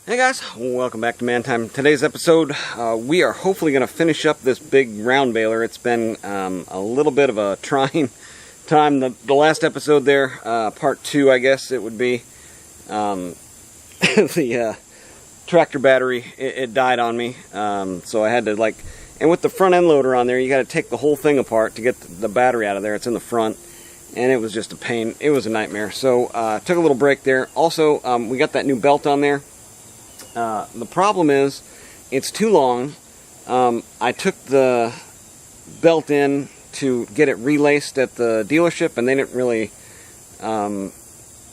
Hey guys, welcome back to Man Time. Today's episode, we are hopefully going to finish up this big round baler. It's been a little bit of a trying time. The last episode there, part 2 I guess it would be, the tractor battery, it died on me. So I had to and with the front end loader on there, you got to take the whole thing apart to get the battery out of there. It's in the front. And it was just a pain. It was a nightmare. So took a little break there. Also, we got that new belt on there. The problem is, it's too long. I took the belt in to get it relaced at the dealership, and they didn't really know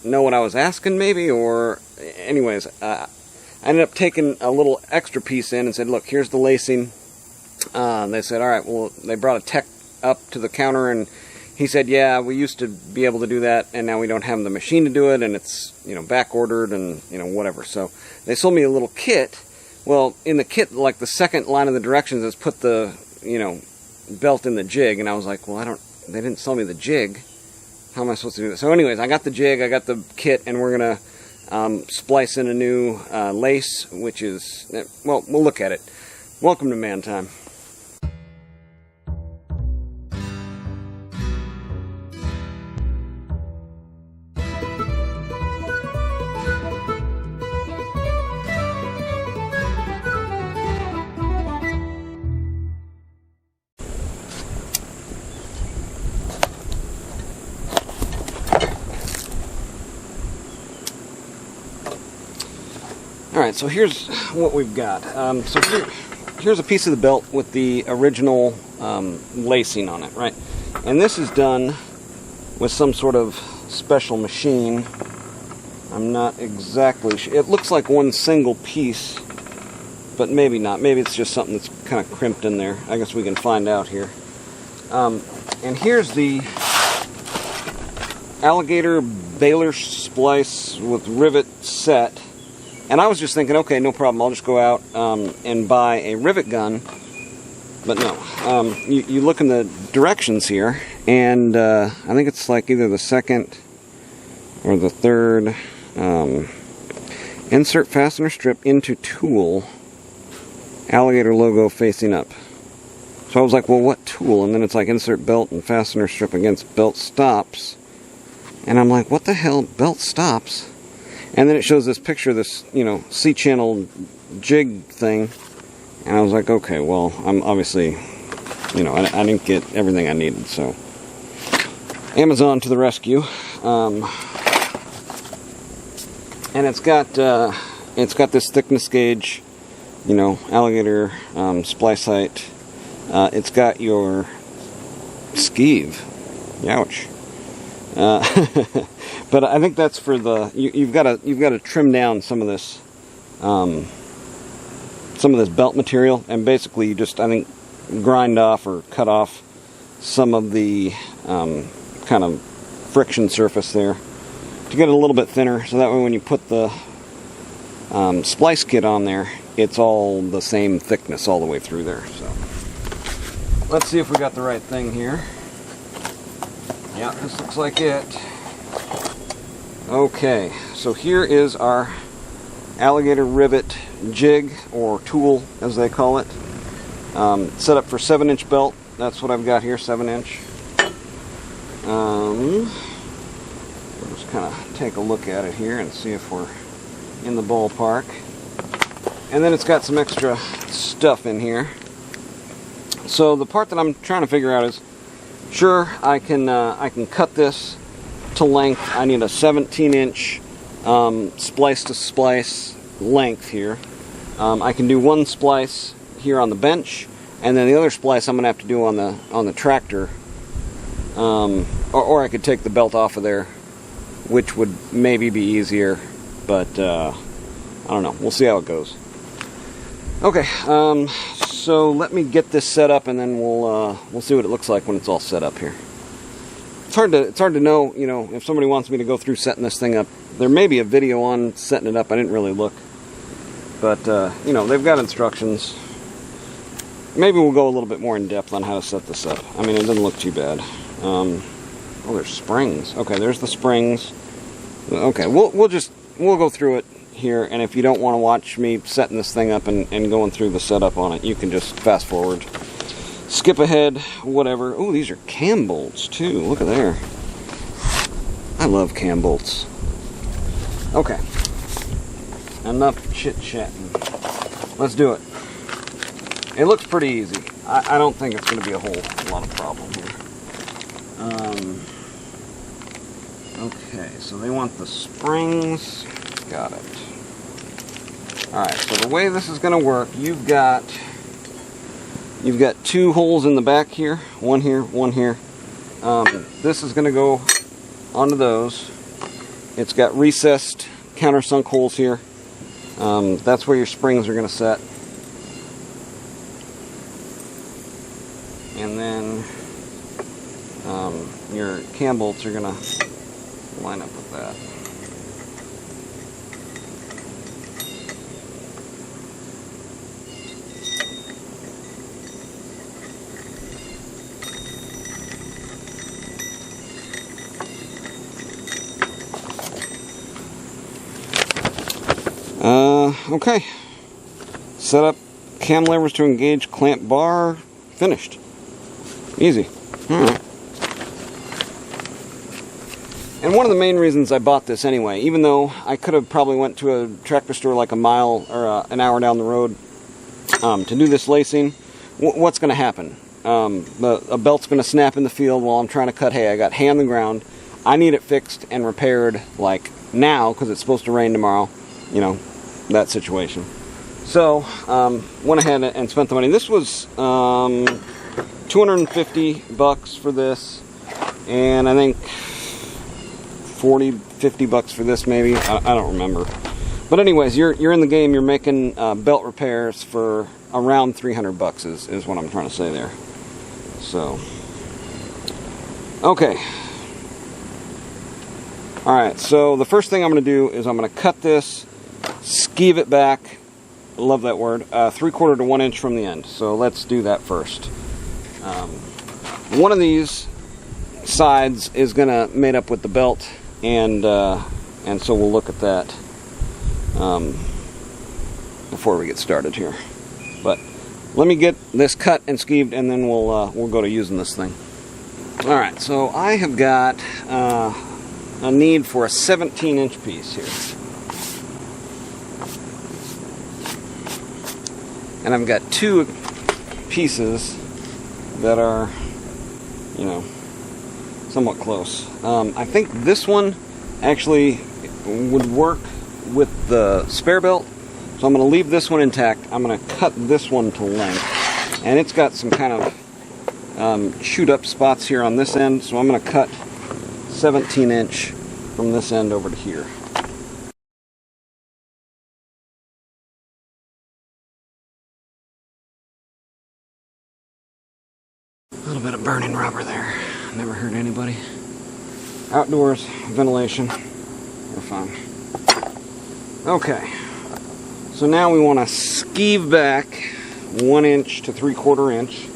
what I was asking, maybe, or anyways, I ended up taking a little extra piece in and said, look, here's the lacing. They said, all right, well, they brought a tech up to the counter, and he said, yeah, we used to be able to do that, and now we don't have the machine to do it, and it's, back ordered, and, whatever. So they sold me a little kit. Well, in the kit, like the second line of the directions is put the, belt in the jig, and I was like, well, they didn't sell me the jig. How am I supposed to do that? So anyways, I got the jig, I got the kit, and we're going to splice in a new lace, which is, well, we'll look at it. Welcome to Man Time. Alright, so here's what we've got. Here's a piece of the belt with the original lacing on it, right? And this is done with some sort of special machine. I'm not exactly sure. It looks like one single piece, but maybe not. Maybe it's just something that's kind of crimped in there. I guess we can find out here. And here's the Alligator Baler Splice with rivet set. And I was just thinking, okay, no problem, I'll just go out and buy a rivet gun. But no, you look in the directions here, and I think it's like either the second or the third. Insert fastener strip into tool, Alligator logo facing up. So I was like, well, what tool? And then it's like insert belt and fastener strip against belt stops. And I'm like, what the hell, belt stops? And then it shows this picture of this, C-channel jig thing. And I was like, okay, well, I'm obviously, I didn't get everything I needed, so. Amazon to the rescue. And it's got this thickness gauge, Alligator, splice height. It's got your Skiv. Youch. But I think that's for the you've got to trim down some of this belt material, and basically you just, I think, grind off or cut off some of the kind of friction surface there to get it a little bit thinner, so that way when you put the splice kit on there, it's all the same thickness all the way through there. So let's see if we got the right thing here. Yeah, this looks like it. Okay, so here is our Alligator rivet jig, or tool as they call it. Set up for 7-inch belt. That's what I've got here, 7-inch. We'll just kind of take a look at it here and see if we're in the ballpark. And then it's got some extra stuff in here. So the part that I'm trying to figure out is, sure, I can cut this to length. I need a 17-inch splice to splice length here. I can do one splice here on the bench, and then the other splice I'm gonna have to do on the tractor. Or I could take the belt off of there, which would maybe be easier, but I don't know. We'll see how it goes. Okay, so let me get this set up, and then we'll see what it looks like when it's all set up here. It's hard to know, if somebody wants me to go through setting this thing up. There may be a video on setting it up. I didn't really look, but they've got instructions. Maybe we'll go a little bit more in depth on how to set this up. I mean, it doesn't look too bad. Oh, there's springs. Okay, there's the springs. Okay, we'll go through it here, and if you don't want to watch me setting this thing up and going through the setup on it, you can just fast forward, skip ahead, whatever. Oh, these are cam bolts too. Look at there. I love cam bolts. Okay, enough chit-chatting. Let's do it. It looks pretty easy. I don't think it's going to be a whole lot of problem here. Okay, so they want the springs. Got it. Alright, so the way this is going to work, you've got 2 holes in the back here. One here, one here. This is going to go onto those. It's got recessed countersunk holes here. That's where your springs are going to set. And then your cam bolts are going to line up with that. Okay. Set up cam levers to engage clamp bar. Finished. Easy. Alright. And one of the main reasons I bought this anyway, even though I could have probably went to a tractor store like a mile or an hour down the road to do this lacing, what's going to happen? A belt's going to snap in the field while I'm trying to cut hay. I got hay on the ground. I need it fixed and repaired like now because it's supposed to rain tomorrow. You know, that situation. So, went ahead and spent the money. This was $250 for this, and I think 40-50 bucks for this maybe. I don't remember. But anyways, you're in the game. You're making belt repairs for around 300 bucks is what I'm trying to say there. So, okay. Alright, so the first thing I'm going to do is I'm going to cut this, skeeve it back, I love that word, 3/4 to 1 inch from the end. So let's do that first. One of these sides is going to mate up with the belt, and so we'll look at that before we get started here. But let me get this cut and skeeved, and then we'll go to using this thing. Alright, so I have got a need for a 17-inch piece here. And I've got 2 pieces that are, you know, somewhat close. I think this one actually would work with the spare belt, so I'm going to leave this one intact. I'm going to cut this one to length, and it's got some kind of chewed up spots here on this end, so I'm going to cut 17-inch from this end over to here. A little bit of burning rubber there. Never hurt anybody. Outdoors, ventilation, we're fine. Okay, so now we want to skeeve back 1 inch to 3/4 inch.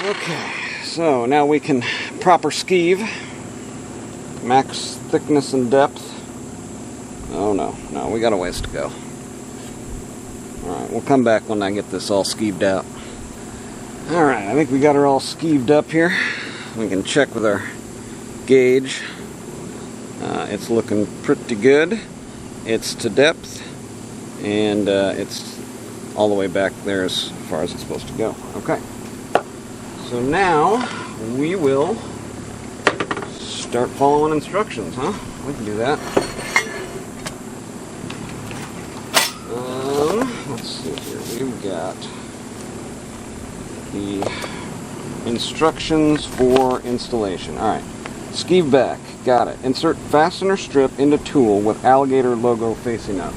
Okay, so now we can proper skeeve, max thickness and depth. Oh no, we got a ways to go. Alright, we'll come back when I get this all skeeved out. Alright, I think we got her all skeeved up here. We can check with our gauge. It's looking pretty good. It's to depth, and it's all the way back there as far as it's supposed to go. Okay. So now we will start following instructions, huh? We can do that. Let's see here. We've got the instructions for installation. All right. Skeeve back. Got it. Insert fastener strip into tool with Alligator logo facing up.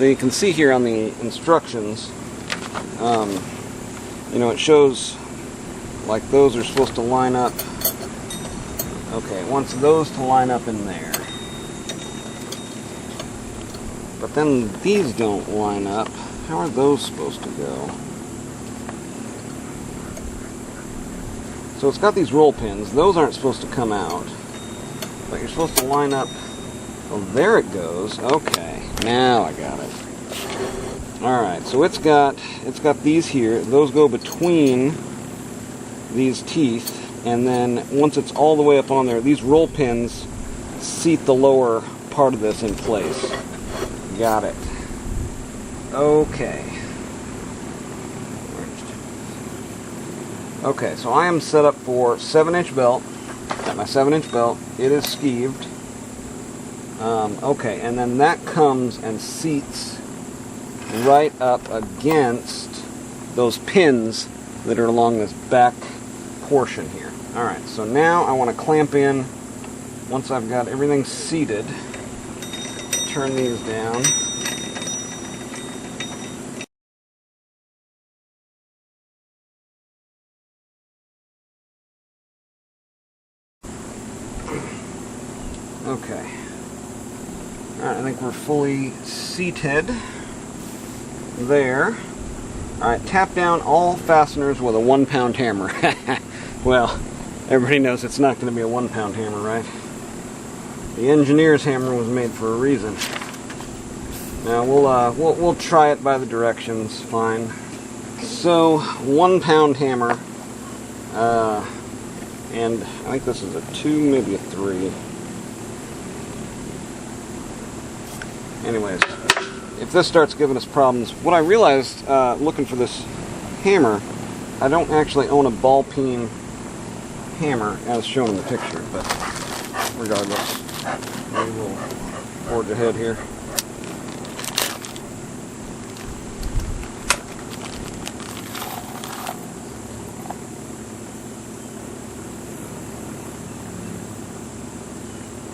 So you can see here on the instructions, you know, it shows like those are supposed to line up. Okay, it wants those to line up in there. But then these don't line up. How are those supposed to go? So it's got these roll pins. Those aren't supposed to come out. But you're supposed to line up. Oh, there it goes. Okay, now I got it. Alright, so it's got these here. Those go between these teeth. And then once it's all the way up on there, these roll pins seat the lower part of this in place. Got it. Okay. Okay, so I am set up for 7-inch belt. Got my 7-inch belt. It is skived. Okay, and then that comes and seats right up against those pins that are along this back portion here. Alright, so now I want to clamp in, once I've got everything seated, turn these down. Okay. Alright, I think we're fully seated there. Alright, tap down all fasteners with a 1-pound hammer. Well, everybody knows it's not going to be a 1-pound hammer, right? The engineer's hammer was made for a reason. Now we'll try it by the directions, fine. So 1-pound hammer, and I think this is a 2, maybe a 3. Anyways, if this starts giving us problems, what I realized looking for this hammer, I don't actually own a ball peen hammer as shown in the picture, but regardless, we will forge ahead here.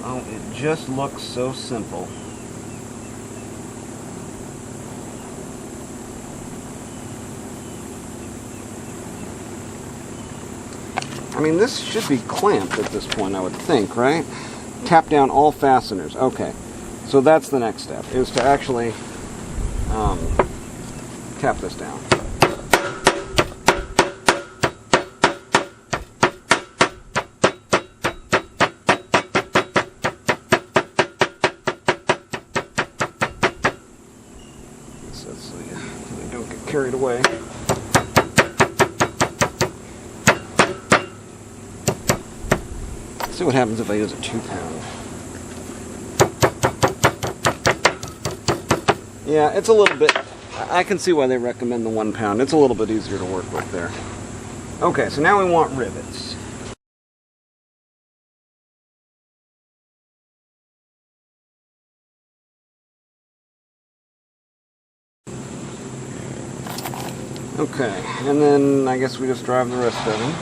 Oh, it just looks so simple. I mean, this should be clamped at this point, I would think, right? Tap down all fasteners. Okay, so that's the next step, is to actually tap this down. So you don't get carried away. See what happens if I use a 2-pound. Yeah, it's a little bit, I can see why they recommend the 1-pound. It's a little bit easier to work with there. Okay, so now we want rivets. Okay, and then I guess we just drive the rest of them.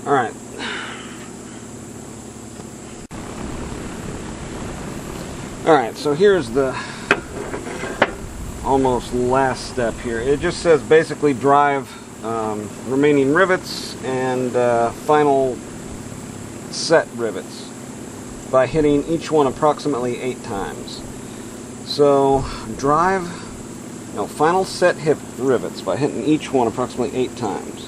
Alright. Alright, so here's the almost last step here. It just says basically drive remaining rivets and final set rivets by hitting each one approximately 8 times. So final set hip rivets by hitting each one approximately 8 times.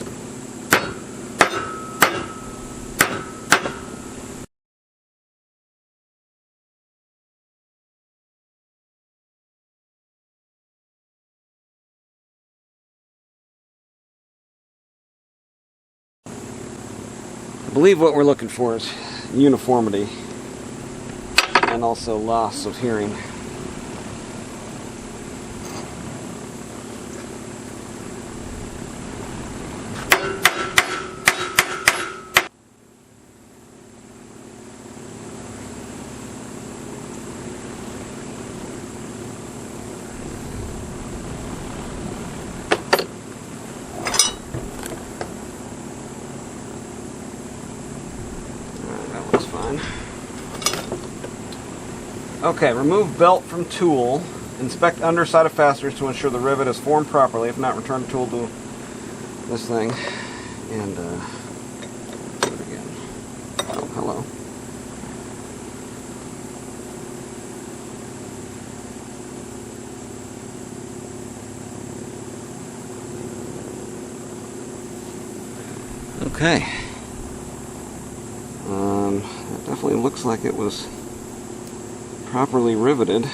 I believe what we're looking for is uniformity and also loss of hearing. again. Okay, remove belt from tool. Inspect underside of fasteners to ensure the rivet is formed properly. If not, return the tool to this thing. And, do it again. Oh, hello. Okay. It definitely looks like it was properly riveted.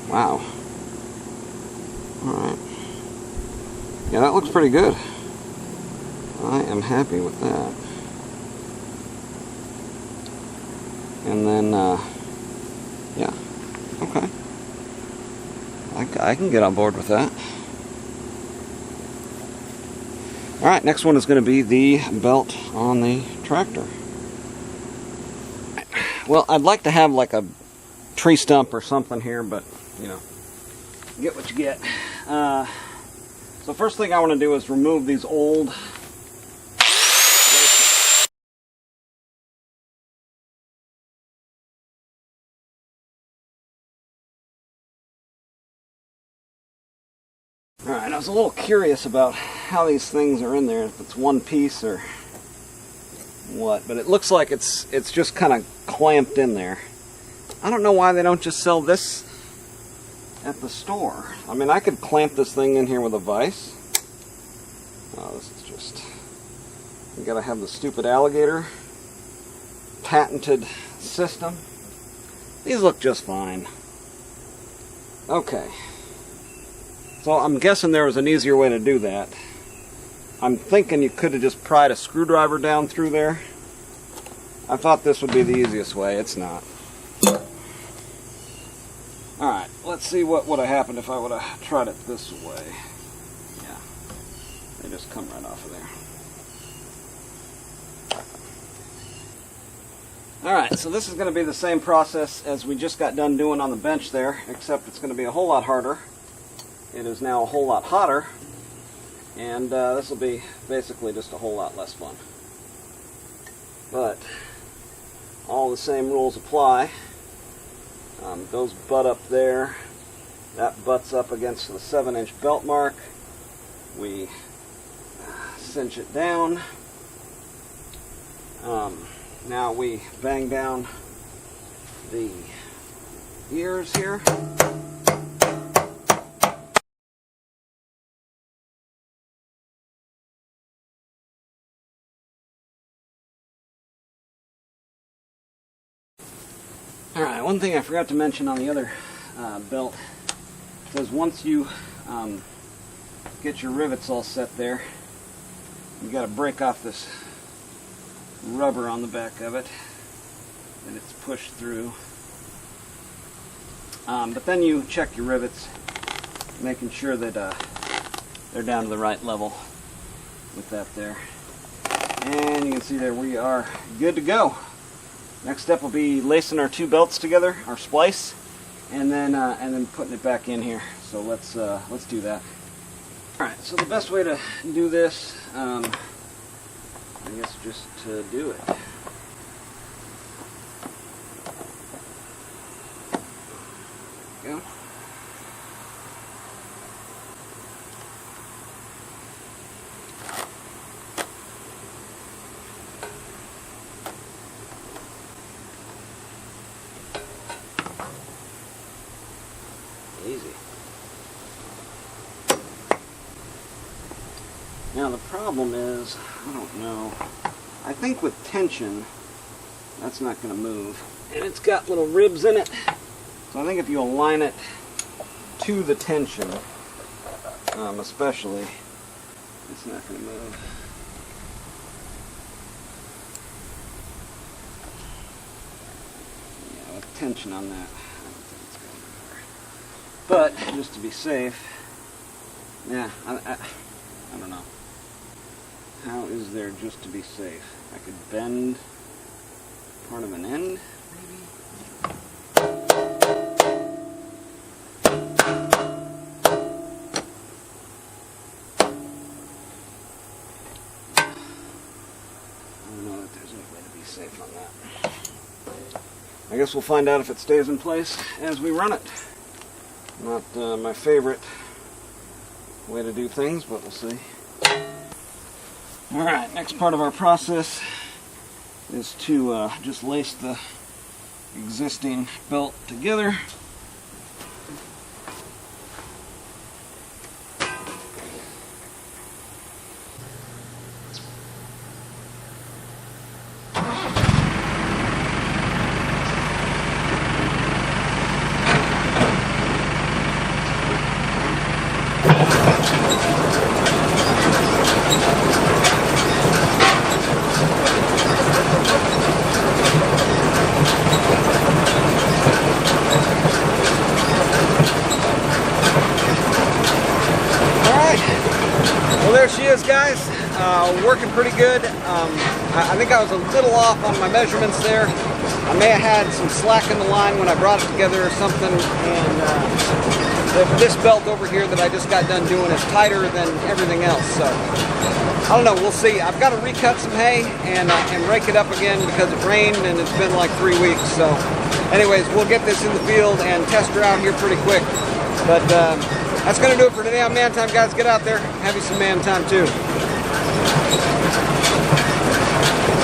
Wow. Alright. Yeah, that looks pretty good. I am happy with that. And then, yeah. Okay. I can get on board with that. Alright, next one is going to be the belt on the tractor. Well, I'd like to have like a tree stump or something here, but, you know, get what you get. So first thing I want to do is remove these old... Alright, I was a little curious about how these things are in there, if it's one piece or what, but it looks like it's just kind of clamped in there. I don't know why they don't just sell this at the store. I mean, I could clamp this thing in here with a vise. Oh, this is just... You gotta have the stupid Alligator patented system. These look just fine. Okay. So I'm guessing there was an easier way to do that. I'm thinking you could have just pried a screwdriver down through there. I thought this would be the easiest way. It's not. Alright, let's see what would have happened if I would have tried it this way. Yeah, they just come right off of there. Alright, so this is going to be the same process as we just got done doing on the bench there, except it's going to be a whole lot harder. It is now a whole lot hotter, and this will be basically just a whole lot less fun. But all the same rules apply. Those butt up there. That butts up against the 7-inch belt mark. We cinch it down. Now we bang down the ears here. Alright, one thing I forgot to mention on the other belt is once you get your rivets all set there, you got to break off this rubber on the back of it and it's pushed through. But then you check your rivets, making sure that they're down to the right level with that there. And you can see there we are good to go. Next step will be lacing our two belts together, our splice, and then putting it back in here. So let's do that. All right. So the best way to do this, I guess, just to do it. There we go. Easy. Now the problem is, I don't know, I think with tension, that's not going to move. And it's got little ribs in it, so I think if you align it to the tension, especially, it's not going to move. Yeah, with tension on that, I don't think it's going to move. But, just to be safe, yeah, I don't know. How is there just to be safe? I could bend part of an end, maybe? I don't know that there's any way to be safe on that. I guess we'll find out if it stays in place as we run it. Not my favorite way to do things, but we'll see. Alright, next part of our process is to just lace the existing belt together. There she is, guys, working pretty good. I think I was a little off on my measurements there. I may have had some slack in the line when I brought it together or something, and this belt over here that I just got done doing is tighter than everything else, so I don't know, we'll see. I've got to recut some hay and rake it up again because it rained and it's been like 3 weeks, so anyways, we'll get this in the field and test her out here pretty quick. But that's going to do it for today on Man Time, guys. Get out there, have you some man time too.